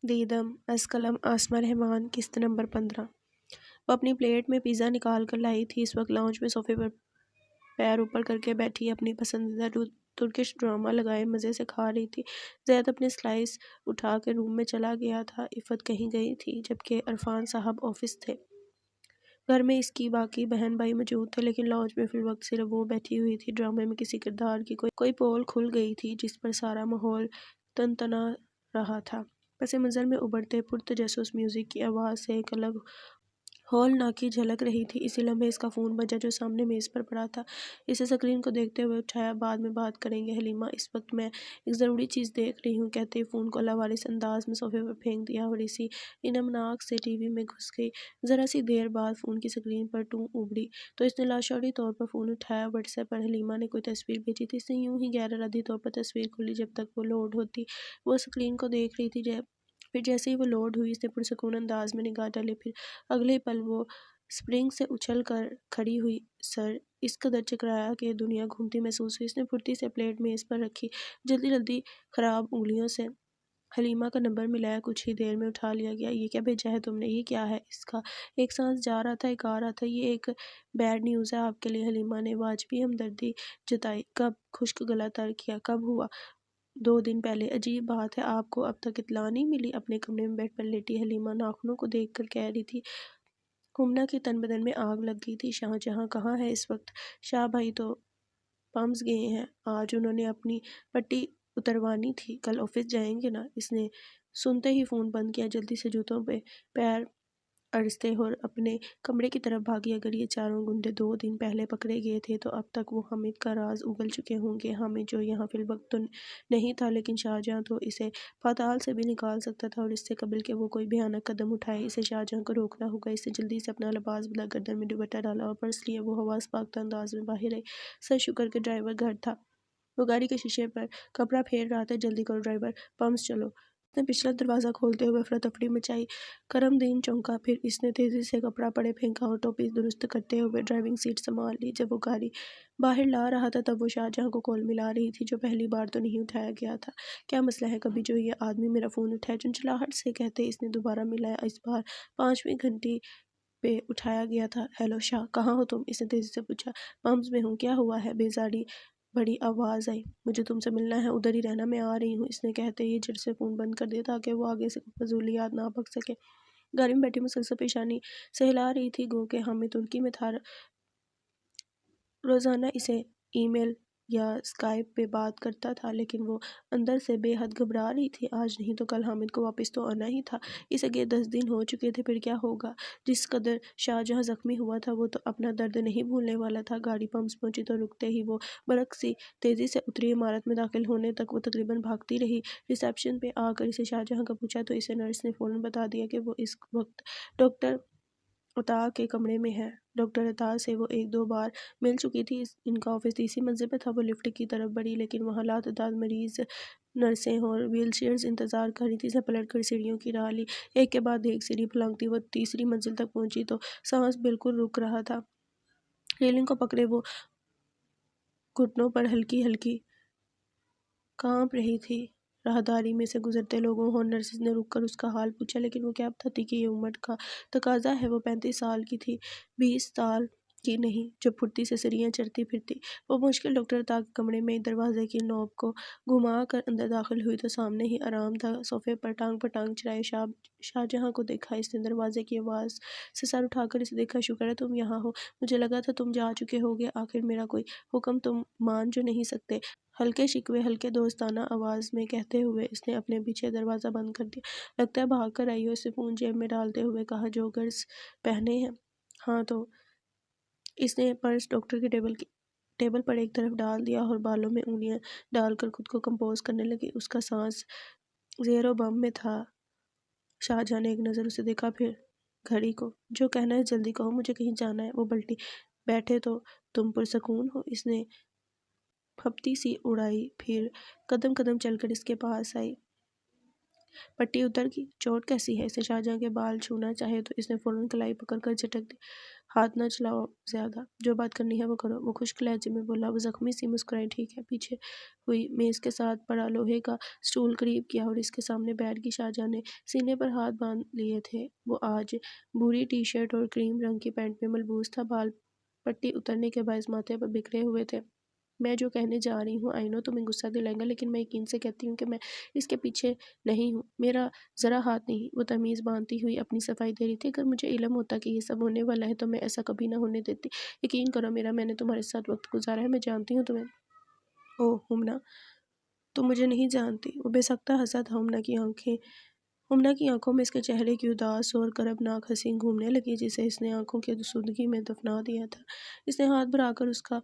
دیدم از قلم آسماں رحمان قسط نمبر 15۔ وہ اپنی پلیٹ میں پیزا نکال کر لائی تھی۔ اس وقت لاؤنج میں صوفے پر پیر اوپر کر کے بیٹھی اپنی پسندیدہ ترکش ڈرامہ لگائے مزے سے کھا رہی تھی۔ زید اپنے سلائس اٹھا کے روم میں چلا گیا تھا۔ عفت کہیں گئی تھی جبکہ عرفان صاحب آفس تھے۔ گھر میں اس کی باقی بہن بھائی موجود تھے لیکن لاؤنج میں فی الوقت صرف وہ بیٹھی ہوئی تھی۔ ڈرامے میں کسی کردار کی کوئی پول کھل گئی تھی جس پر سارا ماحول تنتنا رہا تھا۔ پس منظر میں ابھرتے پرتجسس میوزک کی آواز سے ایک الگ ہولناکی جھلک رہی تھی۔ اسی لمحے اس کا فون بجا جو سامنے میز پر پڑا تھا۔ اسے اسکرین کو دیکھتے ہوئے اٹھایا۔ بعد میں بات کریں گے حلیمہ، اس وقت میں ایک ضروری چیز دیکھ رہی ہوں، کہتے ہی فون کو لاوارث انداز میں صوفے پر پھینک دیا اور اسی انمناک سے ٹی وی میں گھس گئی۔ ذرا سی دیر بعد فون کی اسکرین پر ٹوں ابھری تو اس نے لاشعوری طور پر فون اٹھایا۔ واٹس ایپ پر حلیمہ نے کوئی تصویر بھیجی تھی۔ اس نے یوں ہی غیر ارادی طور پر تصویر کھولی۔ جب تک وہ لوڈ ہوتی وہ اسکرین کو دیکھ رہی تھی، پھر جیسے ہی وہ لوڈ ہوئی اس نے پرسکون انداز میں نگاہ ڈالی، پھر اگلے ہی پل وہ سپرنگ سے اچھل کر کھڑی ہوئی، سر اس قدر چکرایا کہ دنیا گھومتی محسوس ہوئی۔ اس نے پھرتی سے پلیٹ میز پر رکھی، جلدی جلدی خراب انگلیوں سے حلیمہ کا نمبر ملایا۔ کچھ ہی دیر میں اٹھا لیا گیا۔ یہ کیا بھیجا ہے تم نے؟ یہ کیا ہے؟ اس کا ایک سانس جا رہا تھا، ایک آ رہا تھا۔ یہ ایک بیڈ نیوز ہے آپ کے لیے۔ حلیمہ نے واجبی ہمدردی جتائی۔ کب؟ خشک گلا تر کیا۔ کب ہوا؟ 2 دن پہلے۔ عجیب بات ہے، آپ کو اب تک اطلاع نہیں ملی؟ اپنے کمرے میں بیڈ پر لیٹی حلیمہ ناخنوں کو دیکھ کر کہہ رہی تھی۔ ہمنا کی تن بدن میں آگ لگ گئی تھی۔ شاہ جہاں کہاں ہے اس وقت؟ شاہ بھائی تو پمز گئے ہیں، آج انہوں نے اپنی پٹی اتروانی تھی، کل آفس جائیں گے نا۔ اس نے سنتے ہی فون بند کیا، جلدی سے جوتوں پہ پیر اڑستے اور اپنے کمرے کی طرف بھاگی۔ اگر یہ چاروں گنڈے 2 دن پہلے پکڑے گئے تھے تو اب تک وہ حامد کا راز اگل چکے ہوں گے۔ حامد جو یہاں فی الوقت تو نہیں تھا لیکن شاہجہاں تو اسے پاتال سے بھی نکال سکتا تھا، اور اس سے قبل کہ وہ کوئی بھیانک قدم اٹھائے اسے شاہجہاں کو روکنا ہوگا۔ اس نے جلدی سے اپنا لباس بدلا، گردن میں دوپٹہ ڈالا اور پرس لیے وہ حواس پاختہ انداز میں باہر آئی۔ سر شکر کہ ڈرائیور گھر تھا۔ وہ گاڑی کے شیشے پر کپڑا پھیر رہا تھا۔ جلدی کرو ڈرائیور، پمز چلو۔ اس نے پچھلا دروازہ کھولتے ہوئے افراتفری مچائی۔ کرم دین چونکا، پھر اس نے تیزی سے کپڑا پڑے پھینکا اور ٹوپی درست کرتے ہوئے ڈرائیونگ سیٹ سنبھال لی۔ جب وہ گاڑی باہر لا رہا تھا تب وہ شاہجہاں کو کال ملا رہی تھی، جو پہلی بار تو نہیں اٹھایا گیا تھا۔ کیا مسئلہ ہے کبھی جو یہ آدمی میرا فون اٹھائے؟ چنچلاہٹ سے کہتے اس نے دوبارہ ملایا، اس بار 5ویں گھنٹی پہ اٹھایا گیا تھا۔ ہیلو شاہ، کہاں ہو تم؟ اس نے تیزی سے پوچھا۔ پمز میں ہوں۔ کیا ہوا ہے؟ بیزاری بڑی آواز آئی۔ مجھے تم سے ملنا ہے، ادھر ہی رہنا، میں آ رہی ہوں۔ اس نے کہتے ہی جھٹ سے فون بند کر دیا تاکہ وہ آگے سے فضولیات نہ بک سکے۔ گاڑی میں بیٹھی مسلسل پیشانی سہلا رہی تھی، گو کہ حامد ترکی میں تھا۔ روزانہ اسے ای میل یا اسکائپ پہ بات کرتا تھا لیکن وہ اندر سے بے حد گھبرا رہی تھی۔ آج نہیں تو کل حامد کو واپس تو آنا ہی تھا۔ اسے گئے 10 دن ہو چکے تھے، پھر کیا ہوگا؟ جس قدر شاہجہاں زخمی ہوا تھا وہ تو اپنا درد نہیں بھولنے والا تھا۔ گاڑی پمز پہنچی تو رکتے ہی وہ برق سی تیزی سے اتری۔ عمارت میں داخل ہونے تک وہ تقریباً بھاگتی رہی۔ ریسیپشن پہ آ کر اسے شاہجہاں کا پوچھا تو اسے نرس نے فوراً بتا دیا کہ وہ اس وقت ڈاکٹر عطا کے کمرے میں ہے۔ ڈاکٹر عطا سے وہ 1-2 بار مل چکی تھی۔ ان کا آفس تیسری منزل پہ تھا۔ وہ لفٹ کی طرف بڑھی لیکن وہاں لاتعداد مریض، نرسیں اور ویل چیئرز انتظار کر رہی تھیں۔ اس نے پلٹ کر سیڑھیوں کی راہ لی۔ ایک کے بعد ایک سیڑھی پھلانگتی وہ تیسری منزل تک پہنچی تو سانس بالکل رک رہا تھا۔ ریلنگ کو پکڑے وہ گھٹنوں پر ہلکی ہلکی کانپ رہی تھی۔ راہداری میں سے گزرتے لوگوں اور نرسز نے رک کر اس کا حال پوچھا لیکن وہ کیا بتاتی کہ یہ عمر کا تقاضا ہے۔ وہ 35 سال کی تھی، 20 سال کی نہیں جو پھرتی سے سریاں چرتی پھرتی۔ وہ مشکل ڈاکٹر عطا کے کمرے میں دروازے کی نوب کو گھما کر اندر داخل ہوئی تو سامنے ہی آرام دہ صوفے پر ٹانگ پر ٹانگ چڑھائے شاہجہاں کو دیکھا۔ اس نے دروازے کی آواز سے سر اٹھا کر اسے دیکھا۔ شکر ہے تم یہاں ہو، مجھے لگا تھا تم جا چکے ہوگے۔ آخر میرا کوئی حکم تم مان جو نہیں سکتے؟ ہلکے شکوے ہلکے دوستانہ آواز میں کہتے ہوئے اس نے اپنے پیچھے دروازہ بند کر دیا۔ لگتا ہے بھاگ کر آئی ہو، اس نے فون جیب میں ڈالتے ہوئے کہا۔ جوگرز پہنے ہیں؟ ہاں تو۔ اس نے پرس ڈاکٹر کے ٹیبل پر ایک طرف ڈال دیا اور بالوں میں انگلیاں ڈال کر خود کو کمپوز کرنے لگی۔ اس کا سانس زیر و بم میں تھا۔ شاہجہاں نے ایک نظر اسے دیکھا، پھر گھڑی کو۔ جو کہنا ہے جلدی کہو، مجھے کہیں جانا ہے۔ وہ پلٹی۔ بیٹھے تو تم پرسکون ہو؟ اس نے پھپتی سی اڑائی، پھر قدم قدم چل کر اس کے پاس آئی۔ پٹی اتر گئی؟ چوٹ کیسی ہے؟ اس نے شاہجہاں کے بال چھونا چاہے تو اس نے فوراً کلائی پکڑ کر جھٹک دی۔ ہاتھ نہ چلاؤ زیادہ، جو بات کرنی ہے وہ کرو، وہ خشک لہجے میں بولا۔ وہ زخمی سی مسکرائی۔ ٹھیک ہے۔ پیچھے ہوئی، میز کے ساتھ پڑا لوہے کا سٹول قریب کیا اور اس کے سامنے بیٹھ گئی۔ شاہجہاں نے سینے پر ہاتھ باندھ لیے تھے۔ وہ آج بھوری ٹی شرٹ اور کریم رنگ کی پینٹ میں ملبوس تھا، بال پٹی اترنے کے باعث ماتھے پر بکھرے ہوئے تھے۔ میں جو کہنے جا رہی ہوں، آئی نو تمہیں غصہ دلائے گا، لیکن میں یقین سے کہتی ہوں کہ میں اس کے پیچھے نہیں ہوں، میرا ذرا ہاتھ نہیں۔ وہ تمیز باندھتی ہوئی اپنی صفائی دے رہی تھی۔ اگر مجھے علم ہوتا کہ یہ سب ہونے والا ہے تو میں ایسا کبھی نہ ہونے دیتی۔ یقین کرو میرا، میں نے تمہارے ساتھ وقت گزارا ہے، میں جانتی ہوں تمہیں۔ اوہ ہمنا، تم مجھے نہیں جانتی۔ وہ بے سختہ ہنسا تھا۔ ہمنا کی آنکھوں میں اس کے چہرے کی اداس اور کربناک ہنسی گھومنے لگی، جسے اس نے آنکھوں کی سودگی میں دفنا دیا تھا۔ اس نے ہاتھ بڑھا کر اس کا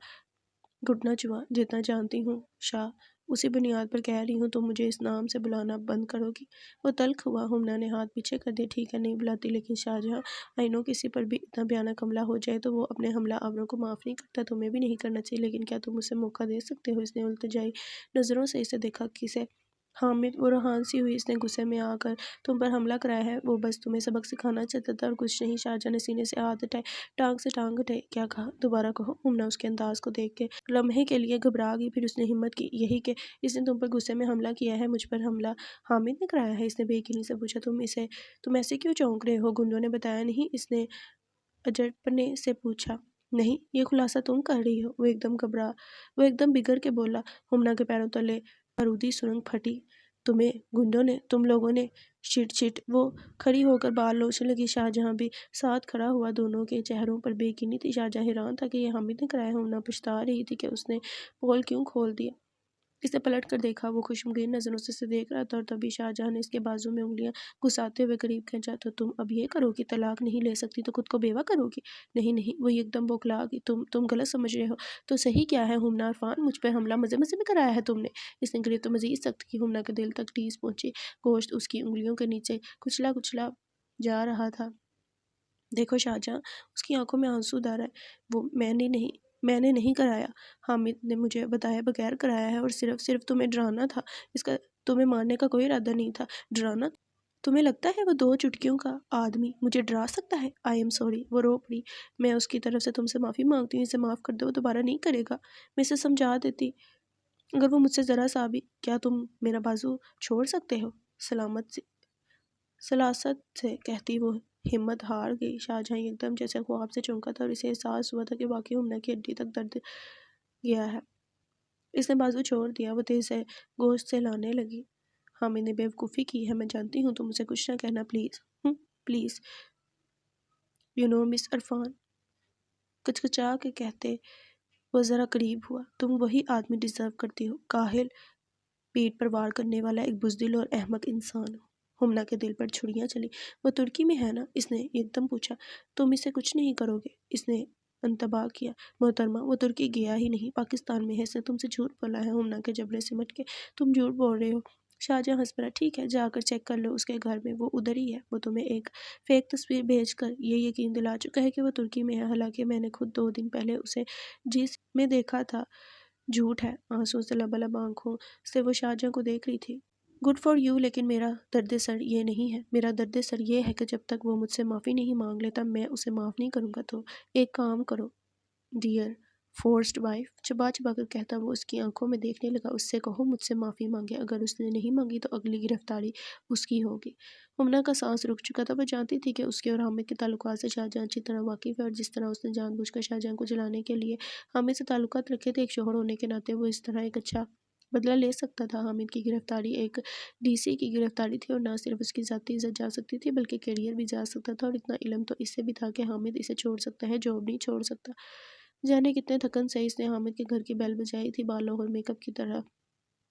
گھٹنا چوما۔ جتنا جانتی ہوں شاہ، اسی بنیاد پر کہہ رہی ہوں، تم مجھے اس نام سے بلانا بند کرو گی؟ وہ تلخ ہوا۔ ہمنا نے ہاتھ پیچھے کر دیا۔ ٹھیک ہے، نہیں بلاتی، لیکن شاہجہاں، آئی نو کسی پر بھی اتنا بھیانک حملہ ہو جائے تو وہ اپنے حملہ آوروں کو معاف نہیں کرتا، تمہیں بھی نہیں کرنا چاہیے، لیکن کیا تم اسے موقع دے سکتے ہو؟ اس نے التجائی نظروں سے اسے دیکھا۔ کسے؟ حامد، وہ روحان سی ہوئی۔ اس نے غصے میں آ کر تم پر حملہ کرایا ہے، وہ بس تمہیں سبق سکھانا چاہتا تھا اور کچھ نہیں۔ شاہجہاں نے سینے سے ہاتھ ہٹائے، ٹانگ سے ٹانگ ہٹائی۔ کیا کہا؟ دوبارہ کہو۔ ہمنا اس کے انداز کو دیکھ کے لمحے کے لیے گھبرا گئی، پھر اس نے ہمت کی۔ یہی کہ اس نے تم پر غصے میں حملہ کیا ہے۔ مجھ پر حملہ حامد نے کرایا ہے؟ اس نے بے یقینی سے پوچھا۔ تم ایسے کیوں چونک رہے ہو؟ گنڈوں نے بتایا نہیں؟ اس نے اجڑپنے سے پوچھا۔ نہیں، یہ خلاصہ تم کر رہی ہو۔ وہ ایک دم بگڑ کے بولا۔ ہمنا کے پیروں تلے بارودی سرنگ پھٹی۔ تمہیں گنڈوں نے، تم لوگوں نے؟ Shit shit. وہ کھڑی ہو کر بال لوچنے لگی۔ شاہجہاں بھی ساتھ کھڑا ہوا۔ دونوں کے چہروں پر بے یقینی تھی۔ شاہجہاں حیران تھا کہ یہ حامد نے کرایا ہے۔ ہمنا پچھتا رہی تھی کہ اس نے پول کیوں کھول دیا۔ اس نے پلٹ کر دیکھا، وہ خشمگین نظروں سے اسے دیکھ رہا تھا، اور تبھی شاہجہاں نے اس کے بازو میں انگلیاں گھساتے ہوئے قریب کھینچا۔ تو تم اب یہ کرو گی؟ طلاق نہیں لے سکتی تو خود کو بیوہ کرو گی؟ نہیں نہیں، وہ ایک دم بوکھلا گئی۔ تم غلط سمجھ رہے ہو۔ تو صحیح کیا ہے؟ ہمنا عرفان، مجھ پہ حملہ مزے مزے میں کرایا ہے تم نے؟ اس نے گرفت مزید سخت کی۔ ہمنا کے دل تک ٹھیس پہنچی۔ گوشت اس کی انگلیوں کے نیچے کچلا کچلا جا رہا تھا۔ دیکھو شاہجہاں، اس کی آنکھوں میں آنسو دار ہے۔ وہ میں نے نہیں کرایا، حامد نے مجھے بتائے بغیر کرایا ہے، اور صرف تمہیں ڈرانا تھا۔ اس کا تمہیں مارنے کا کوئی ارادہ نہیں تھا۔ ڈرانا؟ تمہیں لگتا ہے وہ 2 چٹکیوں کا آدمی مجھے ڈرا سکتا ہے؟ I am sorry. وہ رو پڑی۔ میں اس کی طرف سے تم سے معافی مانگتی ہوں، اسے معاف کر دو، وہ دوبارہ نہیں کرے گا۔ میں اسے سمجھا دیتی، اگر وہ مجھ سے ذرا سا بھی۔ کیا تم میرا بازو چھوڑ سکتے ہو؟ سلاست سے کہتی وہ ہمت ہار گئی۔ شاہجہاں ایک دم جیسے خواب سے چونکا تھا، اور اسے احساس ہوا تھا کہ واقعی ہمنا کی ہڈی تک درد گیا ہے۔ اس نے بازو چھوڑ دیا۔ وہ تیز سے گوشت سے لانے لگی۔ حامد نے بے وقوفی کی ہے، میں جانتی ہوں، تم اسے کچھ نہ کہنا پلیز۔ پلیز یو نو مس عرفان، کچکچا کے کہتے وہ ذرا قریب ہوا، تم وہی آدمی ڈیزرو کرتی ہو، کاہل، پیٹ پر وار کرنے والا، ایک بزدل اور احمق انسان ہو۔ ہمنا کے دل پر چھڑیاں چلی۔ وہ ترکی میں ہے نا؟ اس نے ایک دم پوچھا۔ تم اسے کچھ نہیں کرو گے؟ اس نے انتباہ کیا۔ محترمہ، وہ ترکی گیا ہی نہیں، پاکستان میں ہے۔ اس نے تم سے جھوٹ بولا ہے۔ ہمنا کے جبڑے سمٹ کے۔ تم جھوٹ بول رہے ہو۔ شاہجہاں ہنس پڑا۔ ٹھیک ہے، جا کر چیک کر لو اس کے گھر میں، وہ ادھر ہی ہے۔ وہ تمہیں ایک فیک تصویر بھیج کر یہ یقین دلا چکا ہے کہ وہ ترکی میں ہے، حالانکہ میں نے خود 2 دن پہلے اسے جس میں دیکھا تھا۔ جھوٹ ہے۔ آنسوں سے لبالب آنکھوں سے وہ شاہجہاں کو دیکھ رہی تھی۔ گڈ فار یو، لیکن میرا درد سر یہ نہیں ہے۔ میرا درد سر یہ ہے کہ جب تک وہ مجھ سے معافی نہیں مانگ لیتا، میں اسے معاف نہیں کروں گا۔ تو ایک کام کرو ڈیئر فورسڈ وائف، چبا چبا کر کہتا وہ اس کی آنکھوں میں دیکھنے لگا، اس سے کہو مجھ سے معافی مانگے۔ اگر اس نے نہیں مانگی تو اگلی گرفتاری اس کی ہوگی۔ ہمنا کا سانس رک چکا تھا۔ وہ جانتی تھی کہ اس کے اور حامد کے تعلقات سے شاہجہاں اچھی طرح واقف ہے، اور جس طرح اس نے جان بوجھ کر شاہجہاں کو جلانے کے لیے حامد سے تعلقات رکھے تھے، ایک شوہر ہونے کے ناطے وہ اس طرح ایک اچھا بدلہ لے سکتا تھا۔ حامد کی گرفتاری ایک ڈی سی کی گرفتاری تھی، اور نہ صرف اس کی ذاتی عزت جا سکتی تھی بلکہ کیریئر بھی جا سکتا تھا، اور اتنا علم تو اس سے بھی تھا کہ حامد اسے چھوڑ سکتا ہے، جاب نہیں چھوڑ سکتا۔ جانے کتنے تھکن سے اس نے حامد کے گھر کی بیل بجائی تھی، بالوں اور میک اپ کی طرح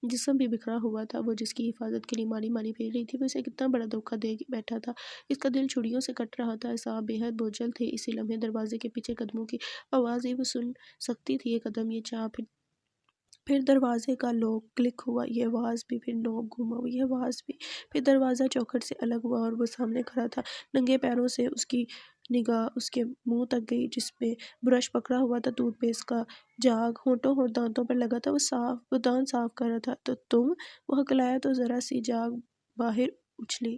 جسم بھی بکھرا ہوا تھا۔ وہ جس کی حفاظت کے لیے ماری ماری پھر رہی تھی، وہ اسے کتنا بڑا دھوکہ دے بیٹھا تھا۔ اس کا دل چھڑیوں سے کٹ رہا تھا۔ اعصاب بے حد بوجھل تھے۔ اسی لمحے دروازے کے پیچھے قدموں کی آواز ہی وہ سن سکتی تھی۔ یہ قدم، یہ چاہ، پھر دروازے کا لوک کلک ہوا، یہ آواز بھی، پھر نوب گھوما، یہ آواز بھی، پھر دروازہ چوکھٹ سے الگ ہوا، اور وہ سامنے کھڑا تھا۔ ننگے پیروں سے اس کی نگاہ اس کے منہ تک گئی، جس میں برش پکڑا ہوا تھا، ٹوتھ پیسٹ کا جاگ ہونٹوں اور دانتوں پر لگا تھا۔ وہ دانت صاف کر رہا تھا۔ تو تم؟ وہ ہکلایا تو ذرا سی جاگ باہر اچھلی۔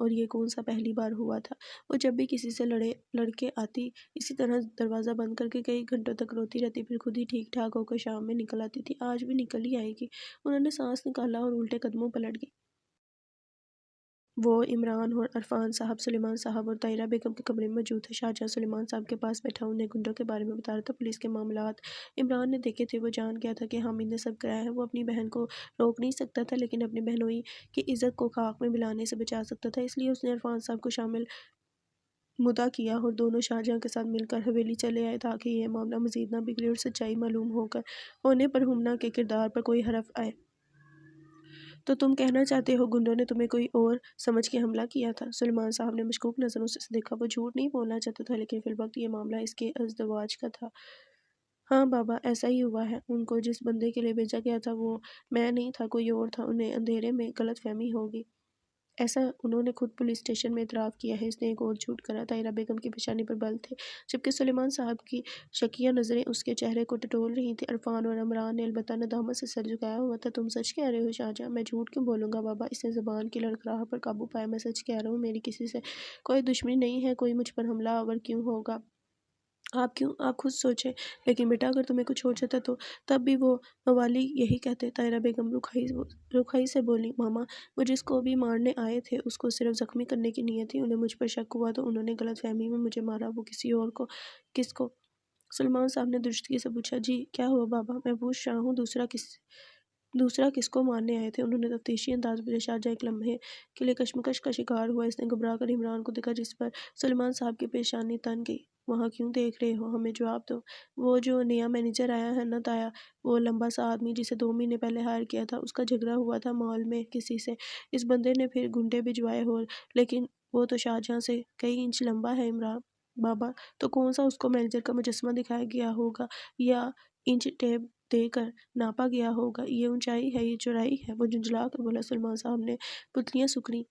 اور یہ کون سا پہلی بار ہوا تھا؟ وہ جب بھی کسی سے لڑکے آتی اسی طرح دروازہ بند کر کے کئی گھنٹوں تک روتی رہتی، پھر خود ہی ٹھیک ٹھاک ہو کر شام میں نکل آتی تھی۔ آج بھی نکل ہی آئے گی۔ انہوں نے سانس نکالا اور الٹے قدموں پلٹ گئی۔ وہ عمران اور عرفان صاحب، سلیمان صاحب اور طاہرہ بیگم کے کمرے میں موجود تھے۔ شاہجہاں سلیمان صاحب کے پاس بیٹھا انہیں گنڈوں کے بارے میں بتا رہا تھا، پولیس کے معاملات عمران نے دیکھے تھے۔ وہ جان گیا تھا کہ حامد نے سب کرایا ہے۔ وہ اپنی بہن کو روک نہیں سکتا تھا، لیکن اپنی بہنوئی کی عزت کو خاک میں ملانے سے بچا سکتا تھا۔ اس لیے اس نے عرفان صاحب کو شامل مدعا کیا اور دونوں شاہجہاں کے ساتھ مل کر حویلی چلے آئے تاکہ یہ معاملہ مزید نہ بگڑے اور سچائی معلوم ہونے پر ہمنا کے کردار پر کوئی حرف آئے۔ تو تم کہنا چاہتے ہو گنڈوں نے تمہیں کوئی اور سمجھ کے حملہ کیا تھا؟ سلیمان صاحب نے مشکوک نظروں سے دیکھا۔ وہ جھوٹ نہیں بولنا چاہتا تھا، لیکن فی الوقت یہ معاملہ اس کے ازدواج کا تھا۔ ہاں بابا، ایسا ہی ہوا ہے۔ ان کو جس بندے کے لیے بھیجا گیا تھا وہ میں نہیں تھا، کوئی اور تھا۔ انہیں اندھیرے میں غلط فہمی ہوگی۔ ایسا انہوں نے خود پولیس اسٹیشن میں اعتراف کیا ہے۔ اس نے ایک اور جھوٹ کرا۔ طاہرہ بیگم کی پیشانی پر بل تھے، جبکہ سلیمان صاحب کی شکیہ نظریں اس کے چہرے کو ٹٹول رہی تھیں۔ عرفان اور عمران نے البتہ ندامت سے سر جھکایا ہوا تھا۔ تم سچ کہہ رہے ہو شاہجہاں؟ میں جھوٹ کیوں بولوں گا بابا؟ اس نے زبان کی لڑکھڑاہٹ پر قابو پایا۔ میں سچ کہہ رہا ہوں، میری کسی سے کوئی دشمنی نہیں ہے۔ کوئی مجھ پر حملہ آور کیوں ہوگا؟ آپ خود سوچیں۔ لیکن بیٹا اگر تمہیں کچھ ہو جاتا تو تب بھی وہ موالی یہی کہتے۔ طاہرہ بیگم رکھائی سے بولی، ماما وہ جس کو بھی مارنے آئے تھے اس کو صرف زخمی کرنے کی نیت تھی۔ انہیں مجھ پر شک ہوا تو انہوں نے غلط فہمی میں مجھے مارا۔ وہ کسی اور کو کس کو؟ سلیمان صاحب نے درستگی سے پوچھا۔ جی کیا ہوا بابا؟ میں پوچھ رہا ہوں دوسرا کس کو مارنے آئے تھے؟ انہوں نے تفتیشی انداز میں شاہجہاں ایک لمحے کے لیے کشمکش کا شکار ہوا۔ اس نے گھبرا کر عمران کو دیکھا، جس پر سلیمان صاحب کی پیشانی تن گئی۔ وہاں کیوں دیکھ رہے ہو؟ ہمیں جواب دو۔ وہ جو نیا مینیجر آیا ہے نا تایا، وہ لمبا سا آدمی جسے 2 مہینے پہلے ہائر کیا تھا، اس کا جھگڑا ہوا تھا مال میں کسی سے۔ اس بندے نے پھر گنڈے بھجوائے لیکن وہ تو شاہجہاں سے کئی انچ لمبا ہے عمران بابا۔ تو کون سا اس کو مینیجر کا مجسمہ دکھایا گیا ہوگا یا انچ ٹیپ دے کر ناپا گیا ہوگا؟ یہ اونچائی ہے، یہ چوڑائی ہے۔ وہ جھنجھلا کر بولا۔ سلیمان صاحب نے پتلیاں سکڑیں۔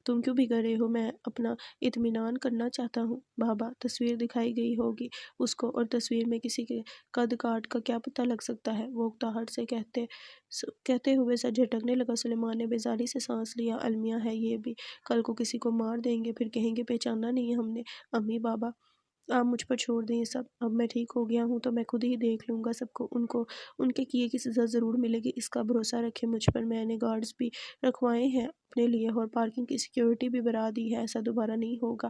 تم کیوں بگڑ رہے ہو؟ میں اپنا اطمینان کرنا چاہتا ہوں بابا۔ تصویر دکھائی گئی ہوگی اس کو، اور تصویر میں کسی کے قد کاٹ کا کیا پتہ لگ سکتا ہے؟ وہ اکتاہٹ سے کہتے ہوئے سر جھٹکنے لگا۔ سلیمان نے بیزاری سے سانس لیا۔ المیہ ہے یہ بھی، کل کو کسی کو مار دیں گے، پھر کہیں گے پہچانا نہیں ہم نے۔ امی بابا آپ مجھ پر چھوڑ دیں یہ سب۔ اب میں ٹھیک ہو گیا ہوں تو میں خود ہی دیکھ لوں گا سب کو۔ ان کے کیے کی سزا ضرور ملے گی، اس کا بھروسہ رکھیں مجھ پر۔ میں نے گارڈز بھی رکھوائے ہیں اپنے لیے اور پارکنگ کی سیکیورٹی بھی بڑھا دی ہے۔ ایسا دوبارہ نہیں ہوگا،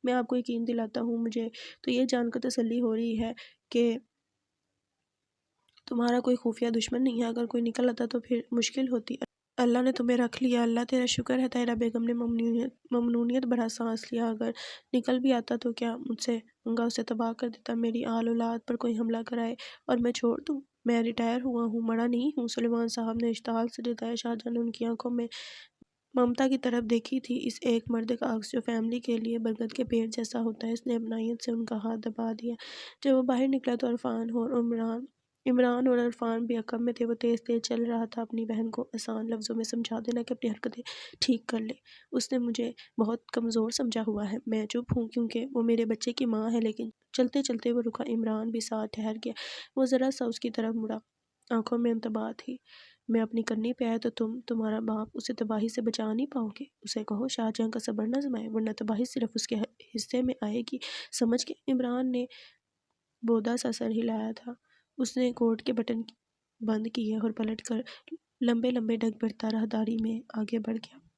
میں آپ کو یقین دلاتا ہوں۔ مجھے تو یہ جان کر تسلی ہو رہی ہے کہ تمہارا کوئی خفیہ دشمن نہیں ہے۔ اگر کوئی نکل آتا تو پھر مشکل ہوتی۔ اللہ نے تمہیں رکھ لیا، اللہ تیرا شکر ہے۔ طاہرہ بیگم نے ممنونیت بھرا سانس لیا۔ اگر نکل بھی آتا تو کیا مجھ سے منگا اسے تباہ کر دیتا؟ میری آل اولاد پر کوئی حملہ کرائے اور میں چھوڑ دوں؟ میں ریٹائر ہوا ہوں، مرا نہیں ہوں۔ سلیمان صاحب نے اشتعال سے جتایا۔ شاہجہاں نے ان کی آنکھوں میں ممتا کی طرف دیکھی تھی، اس ایک مرد کا عکس جو فیملی کے لیے برگد کے پیڑ جیسا ہوتا ہے۔ اس نے اپنائیت سے ان کا ہاتھ دبا دیا۔ جب وہ باہر نکلا تو عمران اور عرفان بھی عقب میں تھے۔ وہ تیز تیز چل رہا تھا، اپنی بہن کو آسان لفظوں میں سمجھا دینا کہ اپنی حرکتیں ٹھیک کر لے۔ اس نے مجھے بہت کمزور سمجھا ہوا ہے۔ میں چپ ہوں کیونکہ وہ میرے بچے کی ماں ہے۔ لیکن چلتے چلتے وہ رکا۔ عمران بھی ساتھ ٹھہر گیا۔ وہ ذرا سا اس کی طرف مڑا، آنکھوں میں انتباہ تھی۔ میں اپنی کرنی پہ آیا تو تمہارا باپ اسے تباہی سے بچا نہیں پاؤ گے؟ اسے کہو شاہجہاں کا صبر نہ آزمائے، ورنہ تباہی صرف اس کے حصے میں آئے گی، سمجھ گئے؟ عمران نے بودا سا سر ہلایا تھا۔ اس نے کوٹ کے بٹن بند کیے اور پلٹ کر لمبے لمبے ڈگ بھرتا راہداری میں آگے بڑھ گیا۔